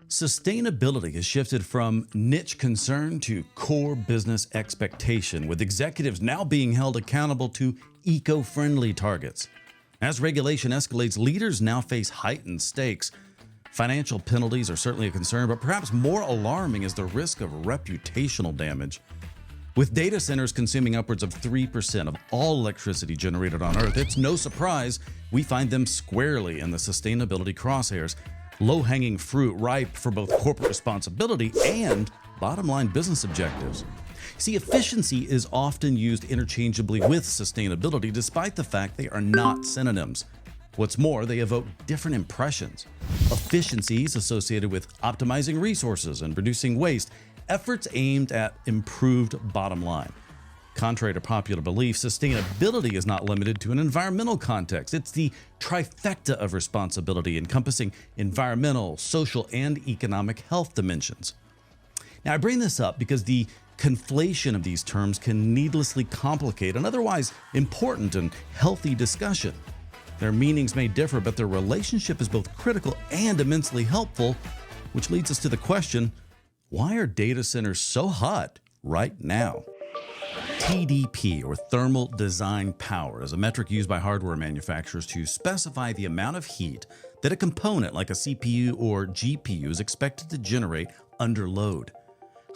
Sustainability has shifted from niche concern to core business expectation, with executives now being held accountable to eco-friendly targets. As regulation escalates, leaders now face heightened stakes. Financial penalties are certainly a concern, but perhaps more alarming is the risk of reputational damage. With data centers consuming upwards of 3% of all electricity generated on Earth, it's no surprise we find them squarely in the sustainability crosshairs. Low-hanging fruit ripe for both corporate responsibility and bottom-line business objectives. See, efficiency is often used interchangeably with sustainability, despite the fact they are not synonyms. What's more, they evoke different impressions. Efficiencies associated with optimizing resources and reducing waste, efforts aimed at improved bottom line. Contrary to popular belief, sustainability is not limited to an environmental context. It's the trifecta of responsibility encompassing environmental, social, and economic health dimensions. Now, I bring this up because the conflation of these terms can needlessly complicate an otherwise important and healthy discussion. Their meanings may differ, but their relationship is both critical and immensely helpful, which leads us to the question, why are data centers so hot right now? TDP, or thermal design power, is a metric used by hardware manufacturers to specify the amount of heat that a component like a CPU or GPU is expected to generate under load.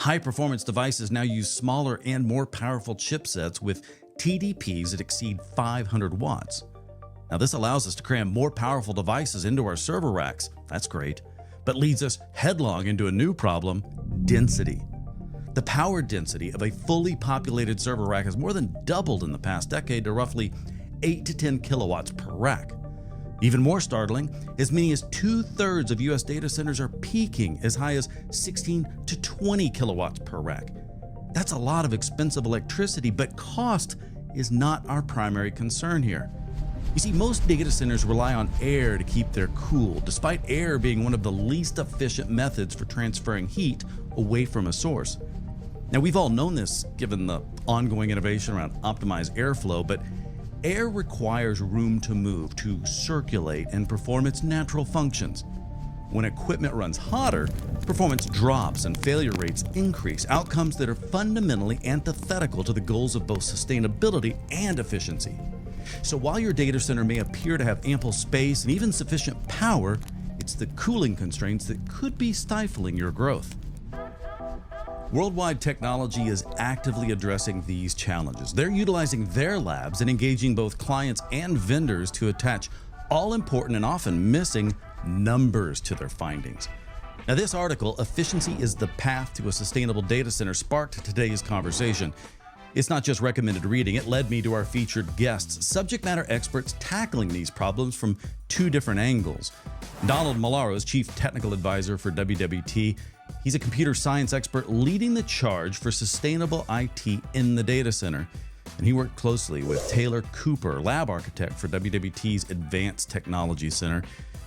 High-performance devices now use smaller and more powerful chipsets with TDPs that exceed 500 watts. Now, this allows us to cram more powerful devices into our server racks. That's great, but leads us headlong into a new problem: density. The power density of a fully populated server rack has more than doubled in the past decade to roughly 8 to 10 kilowatts per rack. Even more startling, as many as 2/3 of US data centers are peaking as high as 16 to 20 kilowatts per rack. That's a lot of expensive electricity, but cost is not our primary concern here. You see, most data centers rely on air to keep their cool, despite air being one of the least efficient methods for transferring heat away from a source. Now, we've all known this given the ongoing innovation around optimized airflow, but air requires room to move, to circulate, and perform its natural functions. When equipment runs hotter, performance drops and failure rates increase, outcomes that are fundamentally antithetical to the goals of both sustainability and efficiency. So while your data center may appear to have ample space and even sufficient power, it's the cooling constraints that could be stifling your growth. Worldwide Technology is actively addressing these challenges. They're utilizing their labs and engaging both clients and vendors to attach all-important and often missing numbers to their findings. Now, this article, "Efficiency is the Path to a Sustainable Data Center," sparked today's conversation. It's not just recommended reading, it led me to our featured guests, subject matter experts tackling these problems from two different angles. Donald Molaro is Chief Technical Advisor for WWT. He's a computer science expert leading the charge for sustainable IT in the data center. And he worked closely with Taylor Cooper, lab architect for WWT's Advanced Technology Center,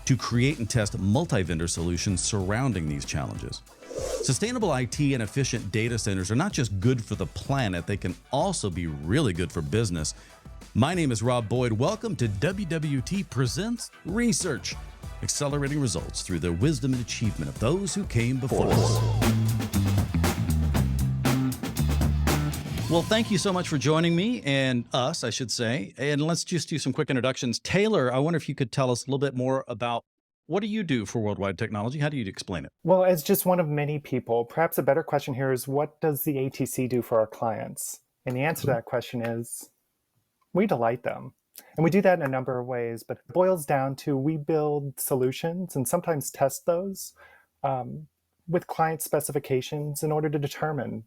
to create and test multi-vendor solutions surrounding these challenges. Sustainable IT and efficient data centers are not just good for the planet, they can also be really good for business. My name is Rob Boyd. Welcome to WWT Presents Research, accelerating results through the wisdom and achievement of those who came before us. Well, thank you so much for joining me, and us, I should say. And let's just do some quick introductions. Taylor, I wonder if you could tell us a little bit more about what do you do for Worldwide Technology? How do you explain it? Well, as just one of many people, perhaps a better question here is, what does the ATC do for our clients? And the answer to that question is, we delight them. And we do that in a number of ways, but it boils down to we build solutions and sometimes test those with client specifications in order to determine,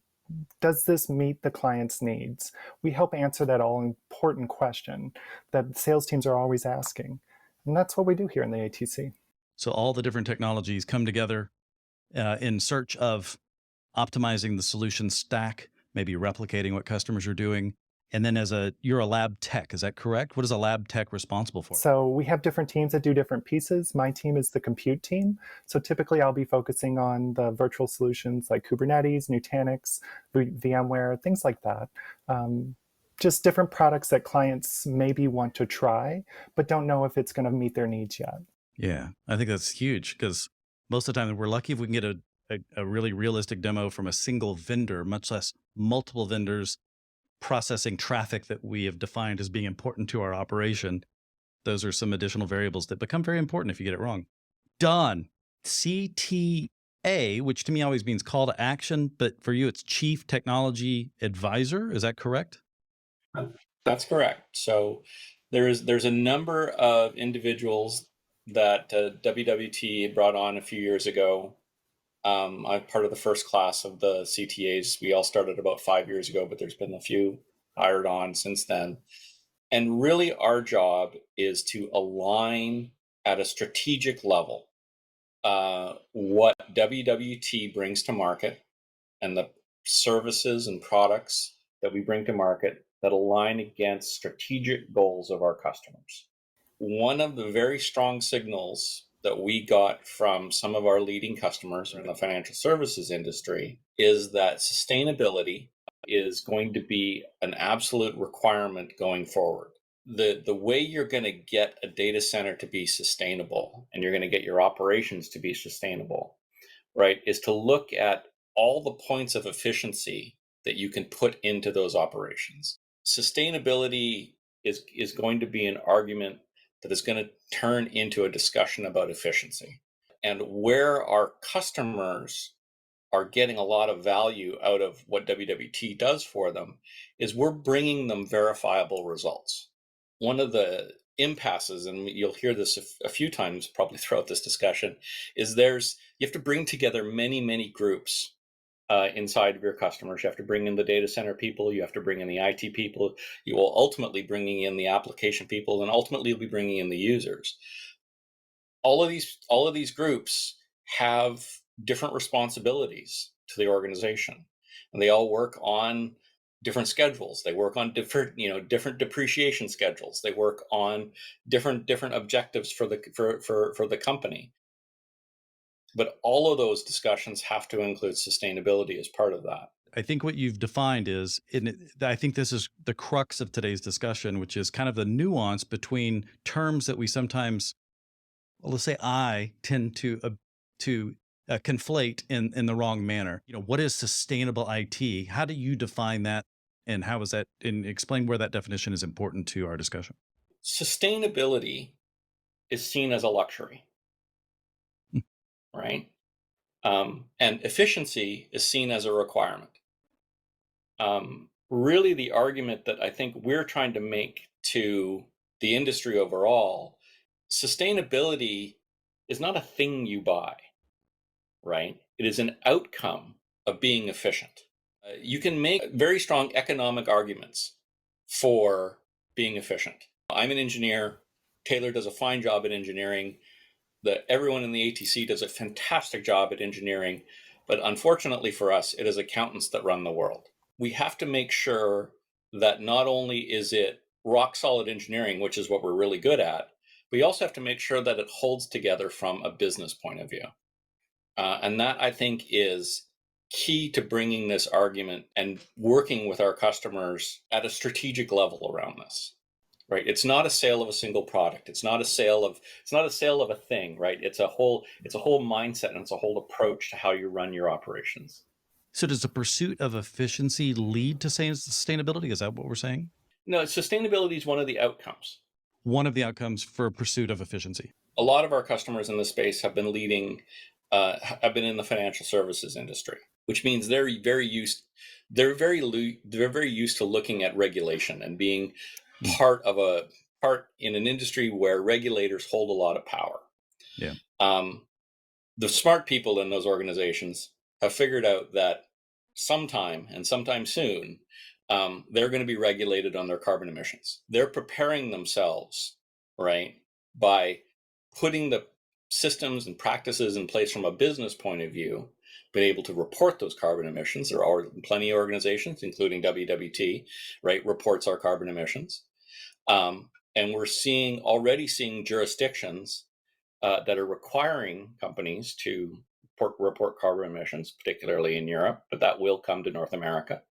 does this meet the client's needs? We help answer that all-important question that sales teams are always asking. And that's what we do here in the ATC. So all the different technologies come together in search of optimizing the solution stack, maybe replicating what customers are doing. And then you're a lab tech, is that correct? What is a lab tech responsible for? So we have different teams that do different pieces. My team is the compute team. So typically I'll be focusing on the virtual solutions like Kubernetes, Nutanix, VMware, things like that. Just different products that clients maybe want to try, but don't know if it's going to meet their needs yet. Yeah, I think that's huge because Most of the time, we're lucky if we can get a really realistic demo from a single vendor, much less multiple vendors processing traffic that we have defined as being important to our operation. Those are some additional variables that become very important if you get it wrong. Done. CTA, which to me always means call to action, but for you, it's Chief Technology Advisor. Is that correct? That's correct. So there's a number of individuals that WWT brought on a few years ago. I'm part of the first class of the CTAs. We all started about 5 years ago, but there's been a few hired on since then. And really, our job is to align at a strategic level what WWT brings to market and the services and products that we bring to market that align against strategic goals of our customers. One of the very strong signals that we got from some of our leading customers in the financial services industry is that sustainability is going to be an absolute requirement going forward. The way you're going to get a data center to be sustainable, and you're going to get your operations to be sustainable, right, is to look at all the points of efficiency that you can put into those operations. Sustainability is going to be an argument that is going to turn into a discussion about efficiency. And where our customers are getting a lot of value out of what WWT does for them is we're bringing them verifiable results. One of the impasses, and you'll hear this a few times probably throughout this discussion, is you have to bring together many groups inside of your customers. You have to bring in the data center people, you have to bring in the IT people, you will ultimately bringing in the application people, and ultimately you'll be bringing in the users. All of these groups have different responsibilities to the organization, and they all work on different schedules. They work on different depreciation schedules. They work on different objectives for the company. But all of those discussions have to include sustainability as part of that. I think what you've defined is, I think this is the crux of today's discussion, which is kind of the nuance between terms that we sometimes, well, let's say I tend to conflate in the wrong manner. What is sustainable IT? How do you define that? And how is that, and explain where that definition is important to our discussion. Sustainability is seen as a luxury, right? And efficiency is seen as a requirement. Really, the argument that I think we're trying to make to the industry overall, sustainability is not a thing you buy, right? It is an outcome of being efficient. You can make very strong economic arguments for being efficient. I'm an engineer. Taylor does a fine job at engineering. Everyone in the ATC does a fantastic job at engineering. But unfortunately for us, it is accountants that run the world. We have to make sure that not only is it rock solid engineering, which is what we're really good at, we also have to make sure that it holds together from a business point of view. And that, I think, is key to bringing this argument and working with our customers at a strategic level around this. Right? It's not a sale of a single product. It's not a sale of a thing, right? It's a whole mindset, and it's a whole approach to how you run your operations. So does the pursuit of efficiency lead to sustainability? Is that what we're saying? No, sustainability is one of the outcomes. One of the outcomes for pursuit of efficiency. A lot of our customers in this space have been have been in the financial services industry, which means they're very used to looking at regulation and being part in an industry where regulators hold a lot of power. Yeah. The smart people in those organizations have figured out that sometime soon, they're going to be regulated on their carbon emissions. They're preparing themselves, right, by putting the systems and practices in place from a business point of view, been able to report those carbon emissions. There are plenty of organizations, including WWT, right, reports our carbon emissions. And we're already seeing jurisdictions that are requiring companies to report carbon emissions, particularly in Europe, but that will come to North America.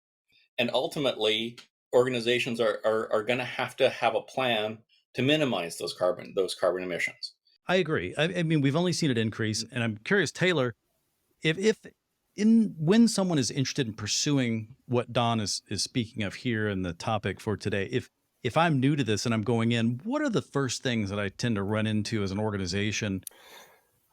And ultimately, organizations are going to have a plan to minimize those carbon emissions. I agree. I mean, we've only seen it increase, and I'm curious, Taylor, if in when someone is interested in pursuing what Don is speaking of here in the topic for today, if I'm new to this and I'm going in, what are the first things that I tend to run into as an organization?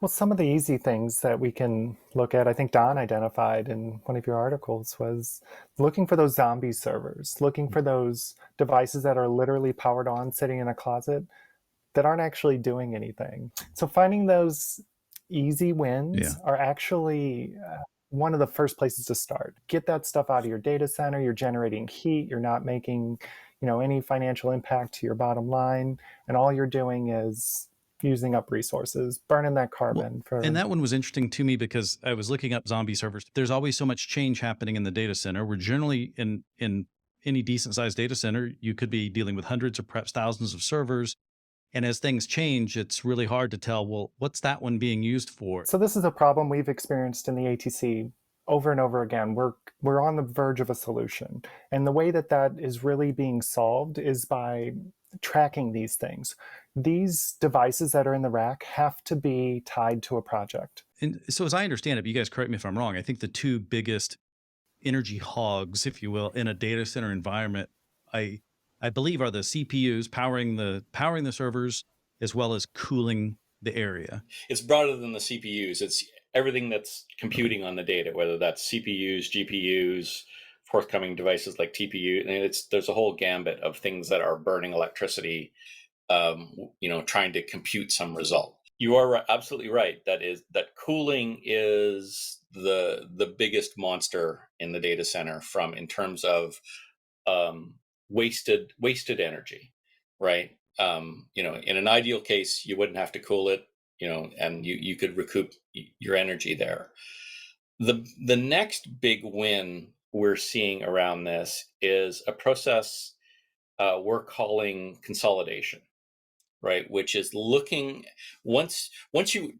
Well, some of the easy things that we can look at, I think Don identified in one of your articles, was looking for those zombie servers, looking for those devices that are literally powered on, sitting in a closet, that aren't actually doing anything. So finding those easy wins are actually one of the first places to start. Get that stuff out of your data center. You're generating heat. You're not making, any financial impact to your bottom line, and all you're doing is using up resources, burning that carbon for. And that one was interesting to me because I was looking up zombie servers. There's always so much change happening in the data center. We're generally in any decent sized data center, you could be dealing with hundreds or perhaps thousands of servers. And as things change, it's really hard to tell, well, what's that one being used for? So this is a problem we've experienced in the ATC over and over again. We're on the verge of a solution. And the way that is really being solved is by tracking these things. These devices that are in the rack have to be tied to a project. And so as I understand it, but you guys correct me if I'm wrong, I think the two biggest energy hogs, if you will, in a data center environment, I believe are the CPUs powering the servers as well as cooling the area. It's broader than the CPUs. It's everything that's computing on the data, whether that's CPUs, GPUs, forthcoming devices like TPU. And there's a whole gambit of things that are burning electricity, trying to compute some result. You are absolutely right. That cooling is the biggest monster in the data center in terms of wasted energy, right? In an ideal case, you wouldn't have to cool it, and you could recoup your energy there. The next big win we're seeing around this is a process we're calling consolidation, right? Which is looking once you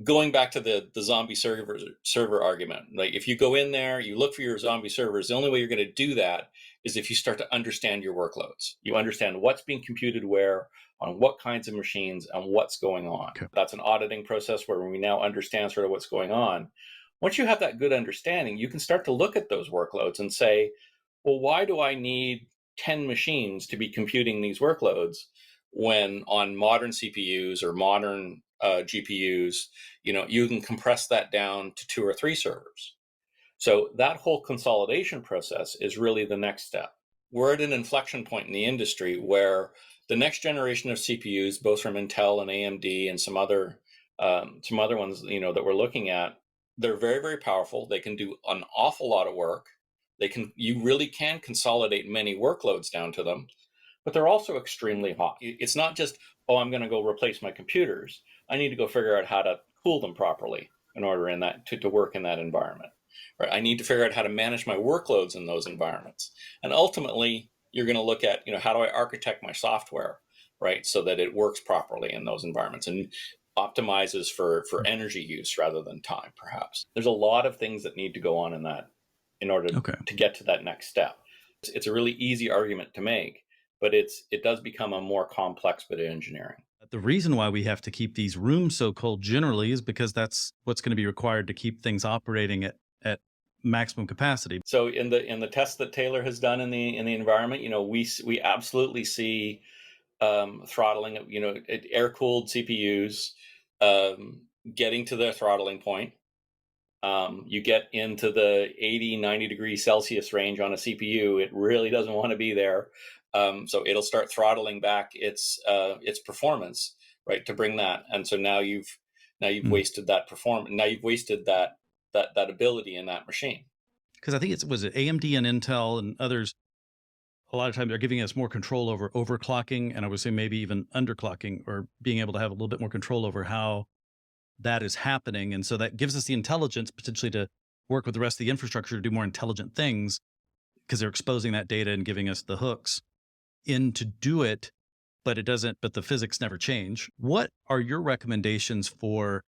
going back to the zombie server argument. Like if you go in there, you look for your zombie servers. The only way you're going to do that is if you start to understand your workloads. You understand what's being computed where, on what kinds of machines, and what's going on. Okay. That's an auditing process where we now understand sort of what's going on. Once you have that good understanding, you can start to look at those workloads and say, well, why do I need 10 machines to be computing these workloads when on modern CPUs or modern GPUs, you can compress that down to 2 or 3 servers. So that whole consolidation process is really the next step. We're at an inflection point in the industry where the next generation of CPUs, both from Intel and AMD and some other ones, that we're looking at, they're very, very powerful. They can do an awful lot of work. You really can consolidate many workloads down to them, but they're also extremely hot. It's not just, I'm going to go replace my computers. I need to go figure out how to cool them properly in order to work in that environment. Right? I need to figure out how to manage my workloads in those environments. And ultimately, you're going to look at, how do I architect my software, right, so that it works properly in those environments and optimizes for energy use rather than time, perhaps. There's a lot of things that need to go on in order to get to that next step. It's a really easy argument to make, but it does become a more complex bit of engineering. The reason why we have to keep these rooms so cold generally is because that's what's going to be required to keep things operating at maximum capacity. So in the tests that Taylor has done in the environment, we absolutely see throttling of air cooled CPUs getting to their throttling point. You get into the 80-90 degrees Celsius range on a CPU, it really doesn't want to be there. So it'll start throttling back its performance, right, to bring that. And so now you've wasted that performance. Now you've wasted that ability in that machine. Because I think was it AMD and Intel and others, a lot of times they're giving us more control over overclocking, and I would say maybe even underclocking, or being able to have a little bit more control over how that is happening. And so that gives us the intelligence potentially to work with the rest of the infrastructure to do more intelligent things, because they're exposing that data and giving us the hooks in to do it, but the physics never change. What are your recommendations for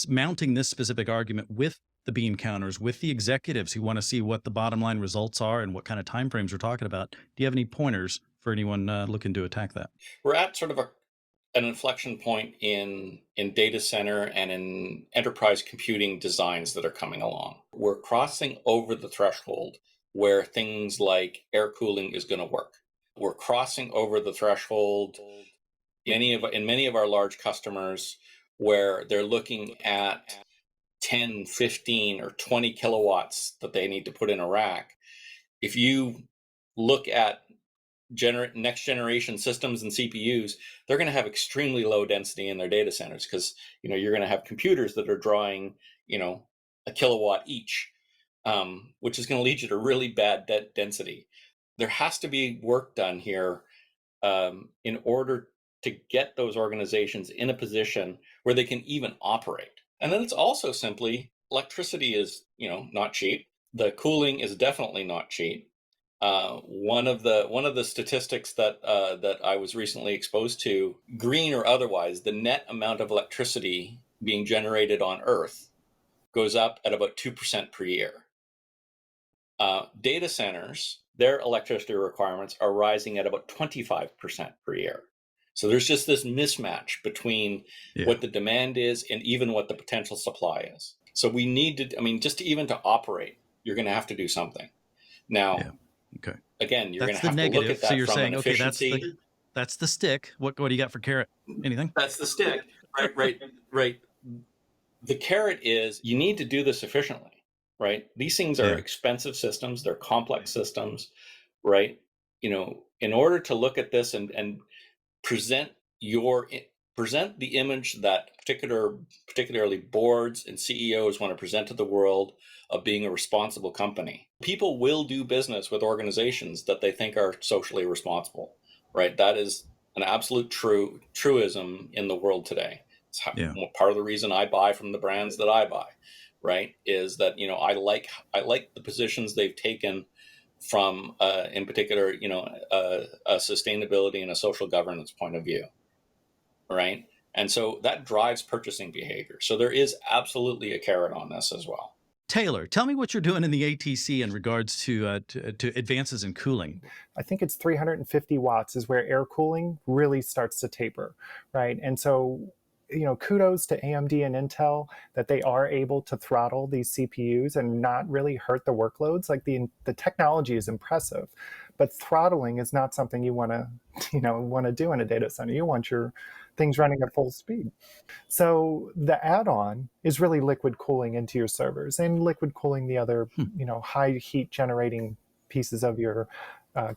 mounting this specific argument with the bean counters, with the executives who want to see what the bottom line results are and what kind of timeframes we're talking about? Do you have any pointers for anyone looking to attack that? We're at sort of an inflection point in data center and in enterprise computing designs that are coming along. We're crossing over the threshold where things like air cooling is going to work. We're crossing over the threshold in many of our large customers where they're looking at 10, 15, or 20 kilowatts that they need to put in a rack. If you look at next generation systems and CPUs, they're going to have extremely low density in their data centers because you're going to have computers that are drawing a kilowatt each, which is going to lead you to really bad density. There has to be work done here in order to get those organizations in a position where they can even operate. And then it's also simply electricity is not cheap. The cooling is definitely not cheap. One of the statistics that I was recently exposed to, green or otherwise, the net amount of electricity being generated on Earth goes up at about 2% per year. Data centers, their electricity requirements are rising at about 25% per year. So there's just this mismatch between what the demand is and even what the potential supply is. So we need to, just even to operate, you're going to have to do something. Now, again, you're going to have to look at that. So you're from saying, an efficiency. That's the stick. What do you got for carrot? Anything? That's the stick. Right. The carrot is you need to do this efficiently. Right. These things are expensive systems. They're complex systems. Right. In order to look at this and present the image that particularly boards and CEOs want to present to the world of being a responsible company. People will do business with organizations that they think are socially responsible, right? That is an absolute truism in the world today. It's part of the reason I buy from the brands that I buy, right? Is that I like the positions they've taken from, in particular, a sustainability and a social governance point of view, right? And so that drives purchasing behavior. So there is absolutely a carrot on this as well. Taylor, tell me what you're doing in the ATC in regards to advances in cooling. I think it's 350 watts is where air cooling really starts to taper, right? And so kudos to AMD and Intel that they are able to throttle these CPUs and not really hurt the workloads. Like the technology is impressive, but throttling is not something you want to do in a data center. You want your things running at full speed. So the add-on is really liquid cooling into your servers and liquid cooling the other, high heat generating pieces of your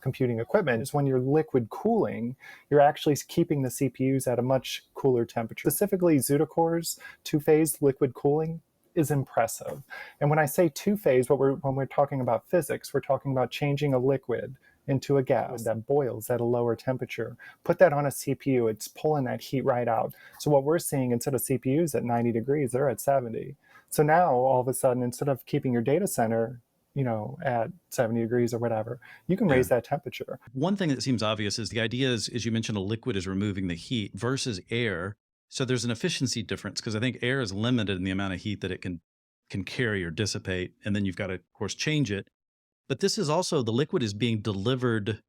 computing equipment. Is when you're liquid cooling, you're actually keeping the CPUs at a much cooler temperature. Specifically, ZutaCore's two-phase liquid cooling is impressive. And when I say two-phase, when we're talking about physics, we're talking about changing a liquid into a gas that boils at a lower temperature. Put that on a CPU, it's pulling that heat right out. So what we're seeing, instead of CPUs at 90 degrees, they're at 70. So now, all of a sudden, instead of keeping your data center at 70 degrees or whatever, you can raise that temperature. One thing that seems obvious is the idea is, as you mentioned, a liquid is removing the heat versus air. So there's an efficiency difference because I think air is limited in the amount of heat that it can carry or dissipate. And then you've got to, of course, change it. But this is also, the liquid is being delivered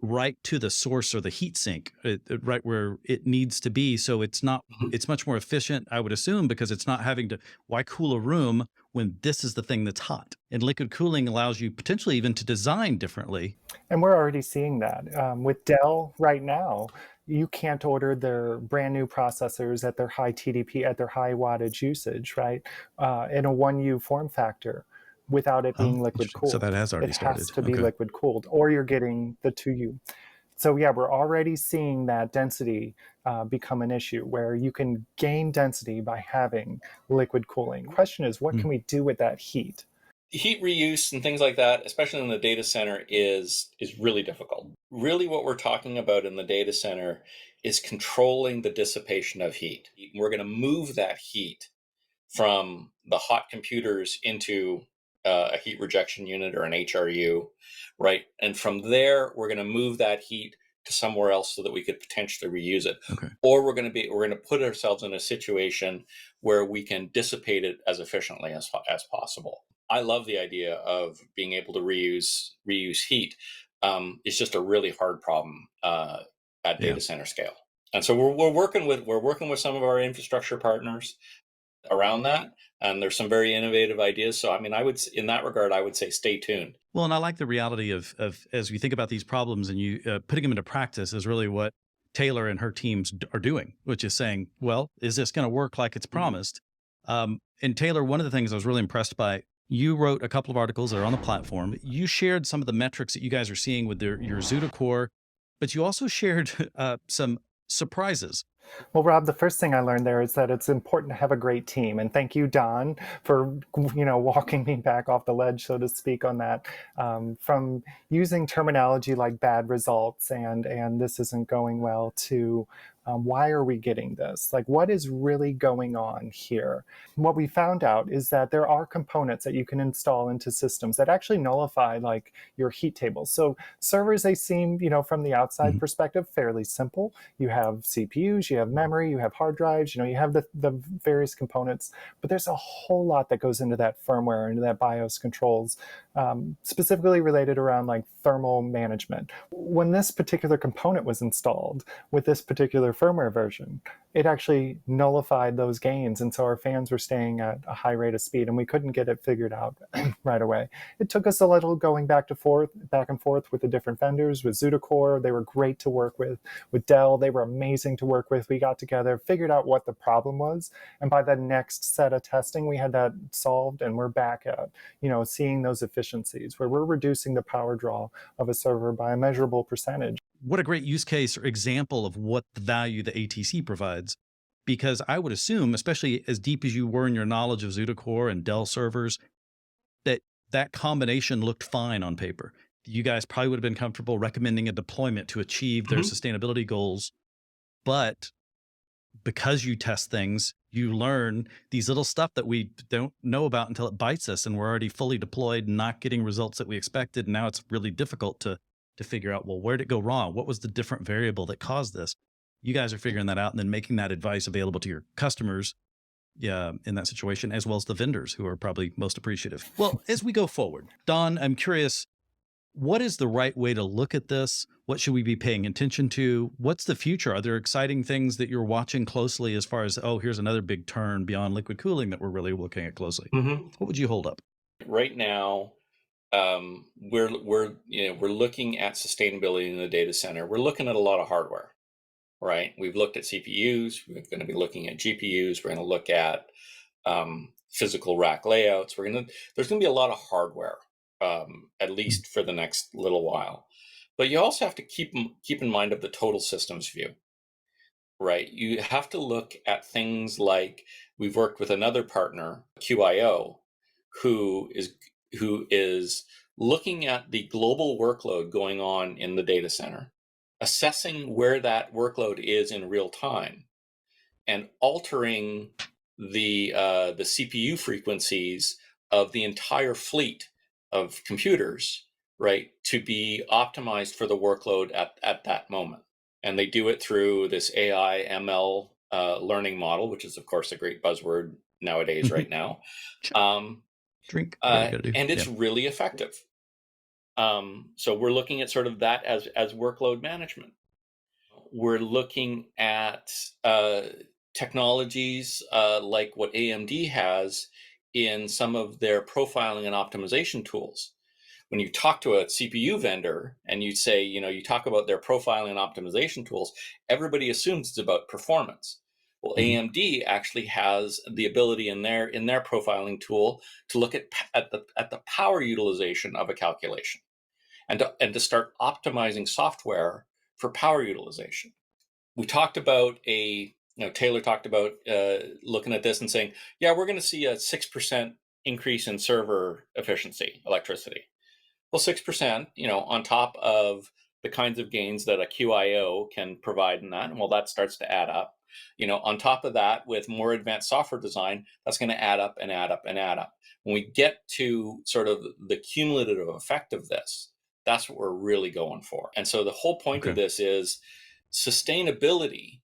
right to the source or the heat sink, right where it needs to be. So it's not, it's much more efficient, I would assume, because it's not having to, why cool a room when this is the thing that's hot? And liquid cooling allows you potentially even to design differently. And we're already seeing that. With Dell right now, you can't order their brand new processors at their high TDP, at their high wattage usage, right? In a 1U form factor, without it being liquid cooled. So that has already started. It has to be liquid cooled, or you're getting the 2U. So yeah, we're already seeing that density become an issue where you can gain density by having liquid cooling. The question is, what can we do with that heat? Heat reuse and things like that, especially in the data center, is really difficult. Really what we're talking about in the data center is controlling the dissipation of heat. We're going to move that heat from the hot computers into a heat rejection unit or an HRU, right? And from there, we're going to move that heat to somewhere else so that we could potentially reuse it. Or we're going to put ourselves in a situation where we can dissipate it as efficiently as possible. I love the idea of being able to reuse heat. It's just a really hard problem at data center scale. And so we're working with some of our infrastructure partners around that, and there's some very innovative ideas. So I mean, in that regard, I would say stay tuned. Well, and I like the reality of as we think about these problems and you putting them into practice is really what Taylor and her teams are doing, which is saying, well, is this going to work like it's promised? And Taylor, one of the things I was really impressed by, you wrote a couple of articles that are on the platform. You shared some of the metrics that you guys are seeing with your Zuda core, but you also shared some surprises. Well, Rob, the first thing I learned there is that it's important to have a great team, and thank you, Don, for walking me back off the ledge, so to speak, on that. From using terminology like bad results and this isn't going well to why are we getting this? Like, what is really going on here? What we found out is that there are components that you can install into systems that actually nullify like your heat tables. So servers, they seem, from the outside perspective, fairly simple. You have CPUs, you have memory, you have hard drives, you have the various components, but there's a whole lot that goes into that firmware, into that BIOS controls, specifically related around like thermal management. When this particular component was installed with this particular firmware version, it actually nullified those gains. And so our fans were staying at a high rate of speed, and we couldn't get it figured out right away. It took us a little going back and forth with the different vendors. With ZutaCore, they were great to work with. With Dell, they were amazing to work with. We got together, figured out what the problem was, and by the next set of testing, we had that solved, and we're back at seeing those efficiencies where we're reducing the power draw of a server by a measurable percentage. What a great use case or example of what the value the ATC provides. Because I would assume, especially as deep as you were in your knowledge of ZutaCore and Dell servers, that combination looked fine on paper. You guys probably would have been comfortable recommending a deployment to achieve their sustainability goals. But because you test things, you learn these little stuff that we don't know about until it bites us, and we're already fully deployed, not getting results that we expected. And now it's really difficult to figure out, well, where did it go wrong? What was the different variable that caused this? You guys are figuring that out and then making that advice available to your customers in that situation, as well as the vendors who are probably most appreciative. Well, as we go forward, Don, I'm curious, what is the right way to look at this? What should we be paying attention to? What's the future? Are there exciting things that you're watching closely as far as, oh, here's another big turn beyond liquid cooling that we're really looking at closely? What would you hold up? Right now, we're looking at sustainability in the data center. We're looking at a lot of hardware, right? We've looked at CPUs. We're going to be looking at GPUs. We're going to look at physical rack layouts. There's going to be a lot of hardware, at least for the next little while. But you also have to keep in mind of the total systems view, right? You have to look at things like, we've worked with another partner, QIO, who is looking at the global workload going on in the data center, assessing where that workload is in real time, and altering the CPU frequencies of the entire fleet of computers, right, to be optimized for the workload at that moment. And they do it through this AI ML learning model, which is, of course, a great buzzword nowadays right now. Drink. And it's really effective. So we're looking at sort of that as workload management. We're looking at technologies like what AMD has in some of their profiling and optimization tools. When you talk to a CPU vendor and you say, you talk about their profiling and optimization tools, everybody assumes it's about performance. Well, AMD actually has the ability in their profiling tool to look at the power utilization of a calculation, and to start optimizing software for power utilization. We talked about Taylor talked about looking at this and saying, yeah, we're going to see a 6% increase in server efficiency, electricity. Well, 6%, on top of the kinds of gains that a QIO can provide in that, well, that starts to add up. On top of that, with more advanced software design, that's going to add up and add up and add up. When we get to sort of the cumulative effect of this, that's what we're really going for. And so the whole point of this is sustainability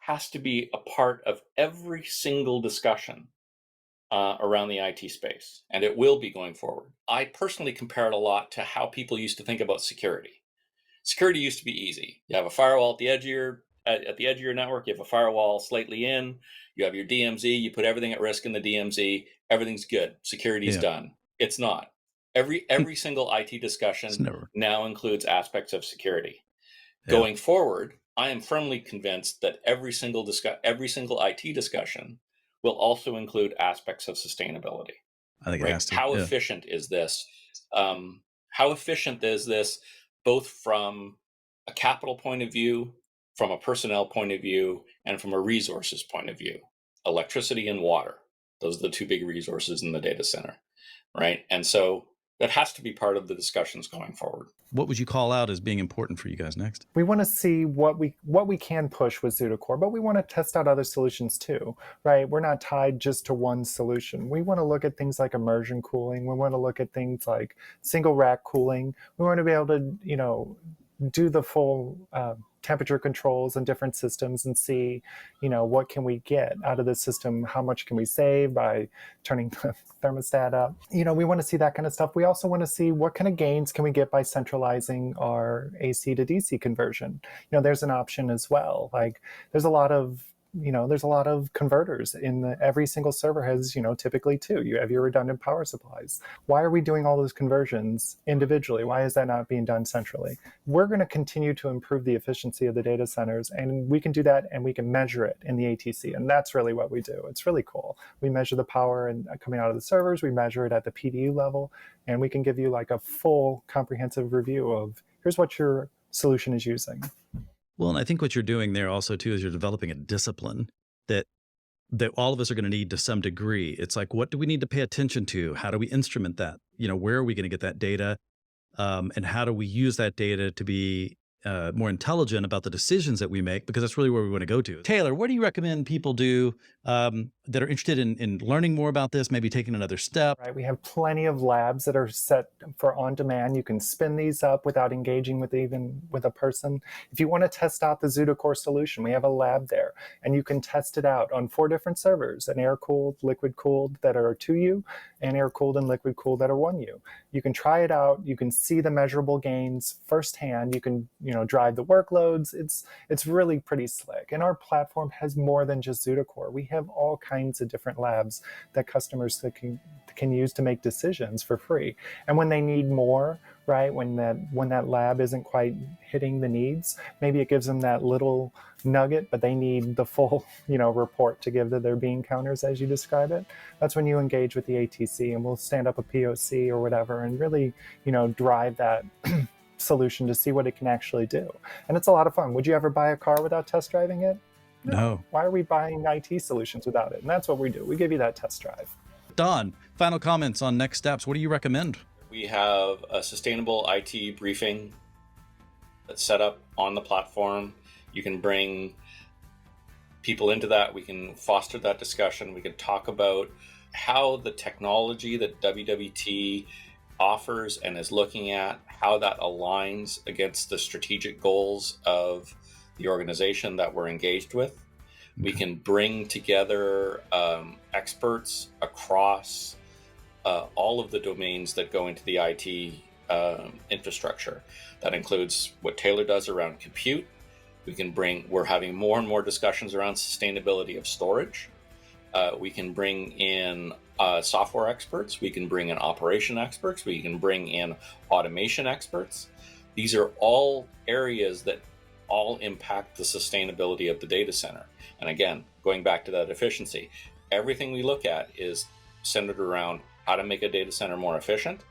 has to be a part of every single discussion around the IT space, and it will be going forward. I personally compare it a lot to how people used to think about security. Security used to be easy. You have a firewall at the edge of at the edge of your network, you have a firewall slightly in, you have your DMZ, you put everything at risk in the DMZ, everything's good, security's done. It's not. Every single IT discussion now includes aspects of security. Going forward, I am firmly convinced that every single IT discussion will also include aspects of sustainability. I think it has to. How efficient is this? How efficient is this, both from a capital point of view, from a personnel point of view, and from a resources point of view? Electricity and water. Those are the two big resources in the data center, right? And so that has to be part of the discussions going forward. What would you call out as being important for you guys next? We want to see what we can push with ZutaCore, but we want to test out other solutions too, right? We're not tied just to one solution. We want to look at things like immersion cooling. We want to look at things like single rack cooling. We want to be able to, do the full temperature controls in different systems and see, what can we get out of the system? How much can we save by turning the thermostat up? We want to see that kind of stuff. We also want to see what kind of gains can we get by centralizing our AC to DC conversion. There's an option as well. Like there's a lot of converters every single server has, typically two. You have your redundant power supplies. Why are we doing all those conversions individually? Why is that not being done centrally? We're going to continue to improve the efficiency of the data centers, and we can do that, and we can measure it in the ATC, and that's really what we do. It's really cool. We measure the power coming out of the servers, we measure it at the PDU level, and we can give you like a full comprehensive review of here's what your solution is using. Well, and I think what you're doing there also too is you're developing a discipline that all of us are going to need to some degree. It's like, what do we need to pay attention to? How do we instrument that? Where are we going to get that data? And how do we use that data to be more intelligent about the decisions that we make? Because that's really where we want to go to. Taylor, what do you recommend people do that are interested in learning more about this, maybe taking another step? Right. We have plenty of labs that are set for on demand. You can spin these up without engaging with a person. If you want to test out the ZutaCore solution, we have a lab there, and you can test it out on 4 different servers: an air-cooled, liquid-cooled that are 2U, and air-cooled and liquid-cooled that are 1U. You can try it out. You can see the measurable gains firsthand. You can drive the workloads. It's really pretty slick. And our platform has more than just ZutaCore. We have all kinds of different labs that customers can use to make decisions for free. And when they need more, right, when that lab isn't quite hitting the needs, maybe it gives them that little nugget, but they need the full report to give to their bean counters as you describe it. That's when you engage with the ATC, and we'll stand up a POC or whatever and really drive that solution to see what it can actually do. And it's a lot of fun. Would you ever buy a car without test driving it? No. Why are we buying IT solutions without it? And that's what we do. We give you that test drive. Don, final comments on next steps. What do you recommend? We have a sustainable IT briefing that's set up on the platform. You can bring people into that. We can foster that discussion. We can talk about how the technology that WWT offers and is looking at, how that aligns against the strategic goals of the organization that we're engaged with. We can bring together experts across all of the domains that go into the IT infrastructure. That includes what Taylor does around compute. We're having more and more discussions around sustainability of storage. We can bring in software experts. We can bring in operation experts. We can bring in automation experts. These are all areas that all impact the sustainability of the data center. And again, going back to that efficiency, everything we look at is centered around how to make a data center more efficient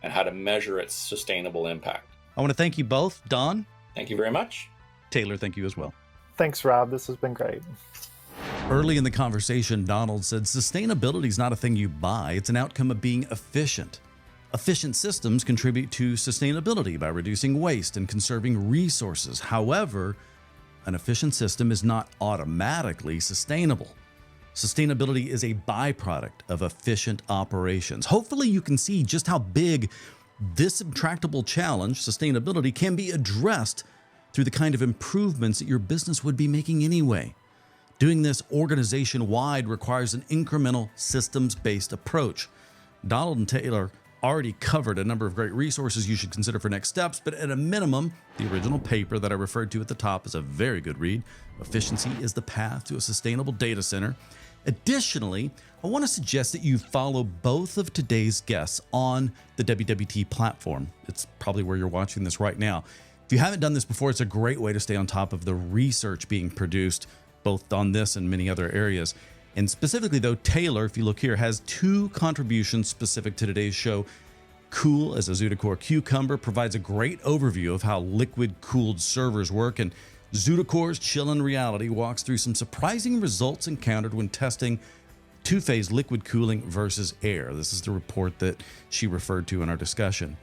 and how to measure its sustainable impact. I want to thank you both. Don? Thank you very much. Taylor, thank you as well. Thanks, Rob. This has been great. Early in the conversation, Donald said sustainability is not a thing you buy. It's an outcome of being efficient. Efficient systems contribute to sustainability by reducing waste and conserving resources. However, an efficient system is not automatically sustainable. Sustainability is a byproduct of efficient operations. Hopefully you can see just how big this intractable challenge, sustainability, can be addressed through the kind of improvements that your business would be making anyway. Doing this organization-wide requires an incremental systems-based approach. Donald and Taylor already covered a number of great resources you should consider for next steps, but at a minimum, the original paper that I referred to at the top is a very good read. Efficiency is the path to a sustainable data center. Additionally, I want to suggest that you follow both of today's guests on the WWT platform. It's probably where you're watching this right now. If you haven't done this before, it's a great way to stay on top of the research being produced, both on this and many other areas. And specifically though, Taylor, if you look here, has 2 contributions specific to today's show. Cool as a ZutaCore Cucumber provides a great overview of how liquid-cooled servers work, and ZutaCore's Chillin' Reality walks through some surprising results encountered when testing two-phase liquid cooling versus air. This is the report that she referred to in our discussion.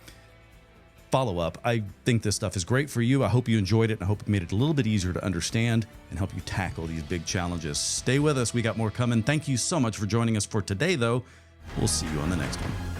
Follow up. I think this stuff is great for you. I hope you enjoyed it, and I hope it made it a little bit easier to understand and help you tackle these big challenges. Stay with us. We got more coming. Thank you so much for joining us for today, though. We'll see you on the next one.